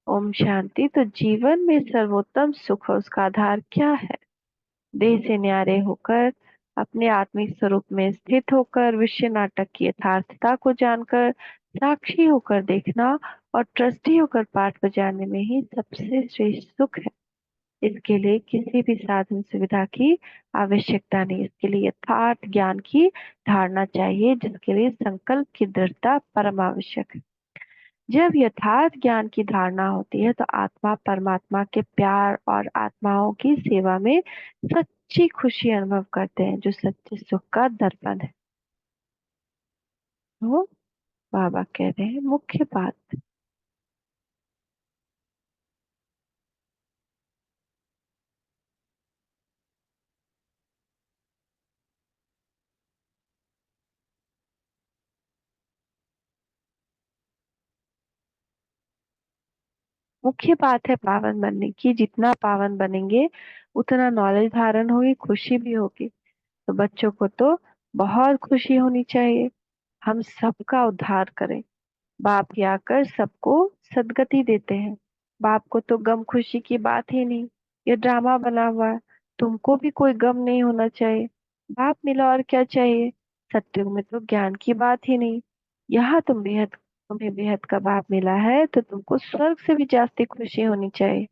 ओम शांति। तो जीवन में सर्वोत्तम सुख और उसका आधार क्या है? देह से न्यारे होकर, अपने आत्मिक स्वरूप में स्थित होकर, विश्व नाटक की यथार्थता को जानकर, साक्षी होकर देखना और ट्रस्टी होकर पाठ बजाने में ही सबसे श्रेष्ठ सुख है। इसके लिए किसी भी साधन सुविधा की आवश्यकता नहीं। इसके लिए यथार्थ ज्ञान की धारणा चाहिए, जिसके लिए संकल्प की दृढ़ता परम आवश्यक है। जब यथार्थ ज्ञान की धारणा होती है तो आत्मा परमात्मा के प्यार और आत्माओं की सेवा में सच्ची खुशी अनुभव करते हैं, जो सच्चे सुख का दर्पण है। तो बाबा कह रहे हैं मुख्य बात। मुख्य बात है पावन बनने की। जितना पावन बनेंगे उतना नॉलेज धारण होगी, खुशी भी होगी। तो बच्चों को तो बहुत खुशी होनी चाहिए। हम सबका उद्धार करें। बाप ही आकर सबको सदगति देते हैं। बाप को तो गम खुशी की बात ही नहीं। ये ड्रामा बना हुआ है। तुमको भी कोई गम नहीं होना चाहिए। बाप मिला और क्या चाहिए। सत्युग में तो ज्ञान की बात ही नहीं। यहाँ तुम्हें बेहद का बाप मिला है तो तुमको स्वर्ग से भी जास्ती खुशी होनी चाहिए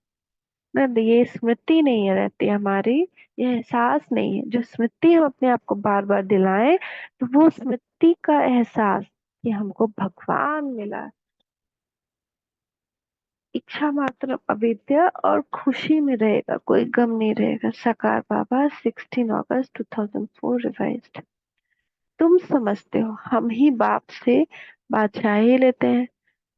ना। ये स्मृति नहीं है रहती हमारी। ये एहसास नहीं है। जो स्मृति हम अपने आप को बार बार दिलाएं, तो वो स्मृति का एहसास कि हमको भगवान मिला। इच्छा मात्र अविद्या और खुशी में रहेगा, कोई गम नहीं रहेगा। सकार बाबा 16 अगस्त 2004 रिवाइज्ड। तुम समझते हो हम ही बाप से बादशाही लेते हैं,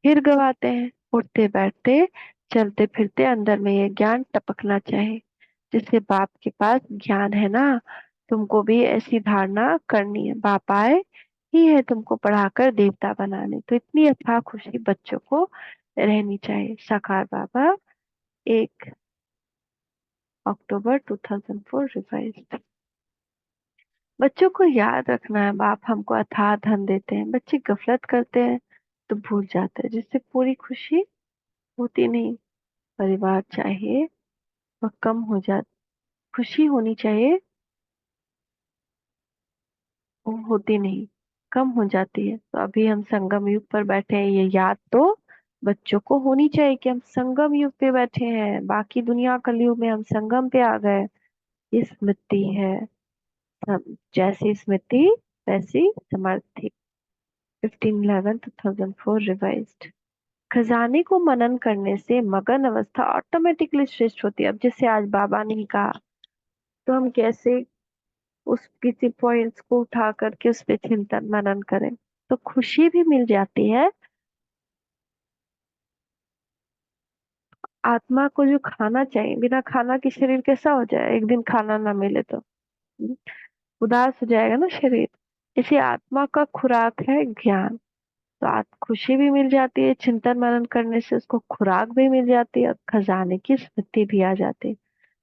फिर गवाते हैं। उठते बैठते चलते फिरते अंदर में ये ज्ञान टपकना चाहिए। जिससे बाप के पास ज्ञान है ना, तुमको भी ऐसी धारणा करनी है। बाप आए ही है तुमको पढ़ाकर देवता बनाने। तो इतनी अथाह खुशी बच्चों को रहनी चाहिए। साकार बाबा 1 अक्टूबर 2004 रिवाइज्ड। बच्चों को याद रखना है बाप हमको अथाह धन देते हैं। बच्चे गफलत करते हैं तो भूल जाते हैं, जिससे पूरी खुशी होती नहीं। परिवार चाहिए वह कम हो जाती, खुशी होनी चाहिए वो होती नहीं, कम हो जाती है। तो अभी हम संगम युग पर बैठे हैं, ये याद तो बच्चों को होनी चाहिए कि हम संगम युग पे बैठे हैं। बाकी दुनिया कलयुग में हम संगम पे आ गए। ये स्मृति है। जैसी स्मृति वैसी समृद्धि। 15/11/2004 रिवाइज्ड। खजाने को मनन करने से मगन अवस्था ऑटोमेटिकली श्रेष्ठ होती है। अब जैसे आज बाबा ने ही कहा, तो हम कैसे उस किसी पॉइंट्स को उठा करके उस पे चिंतन मनन करें तो खुशी भी मिल जाती है। आत्मा को जो खाना चाहिए, बिना खाना के शरीर कैसा हो जाए, एक दिन खाना ना मिले तो उदास हो जाएगा ना शरीर। इसे आत्मा का खुराक है ज्ञान। तो खुशी भी मिल जाती है, चिंतन मनन करने से उसको खुराक भी मिल जाती है और खजाने की स्मृति भी आ जाती है।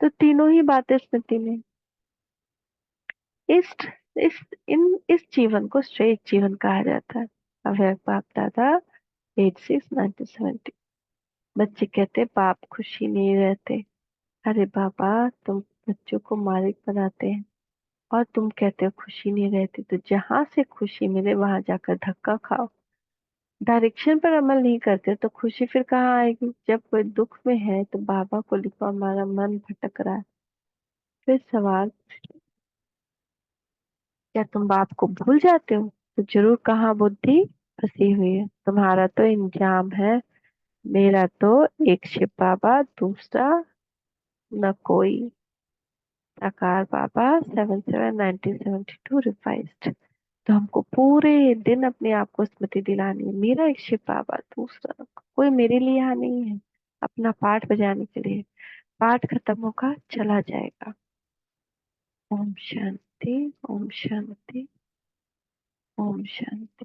तो तीनों ही बातें स्मृति में। इस इस जीवन को श्रेष्ठ जीवन कहा जाता है। अभय बाप दादा 86 1970। बच्चे कहते बाप खुशी नहीं रहते। अरे बाबा, तुम बच्चों को मालिक बनाते हैं और तुम कहते हो खुशी नहीं रहती। तो जहां से खुशी मिले वहां जाकर धक्का खाओ। डायरेक्शन पर अमल नहीं करते तो खुशी फिर कहाँ आएगी। जब कोई दुख में है तो बाबा को लिखो हमारा मन भटक रहा है। फिर सवाल, क्या तुम बाप को भूल जाते हो? तो जरूर कहाँ बुद्धि फंसी हुई है। तुम्हारा तो इंजाम है, मेरा तो एक शिव बाबा, दूसरा न कोई। साकार बाबा 7/7/1972 रिवाइज्ड। तो हमको पूरे दिन अपने आप को स्मृति दिलानी है, मेरा एक शिव बाबा, दूसरा कोई मेरे लिए यहाँ नहीं है। अपना पाठ बजाने के लिए। पाठ खत्म होगा चला जाएगा। ओम शांति। ओम शांति। ओम शांति।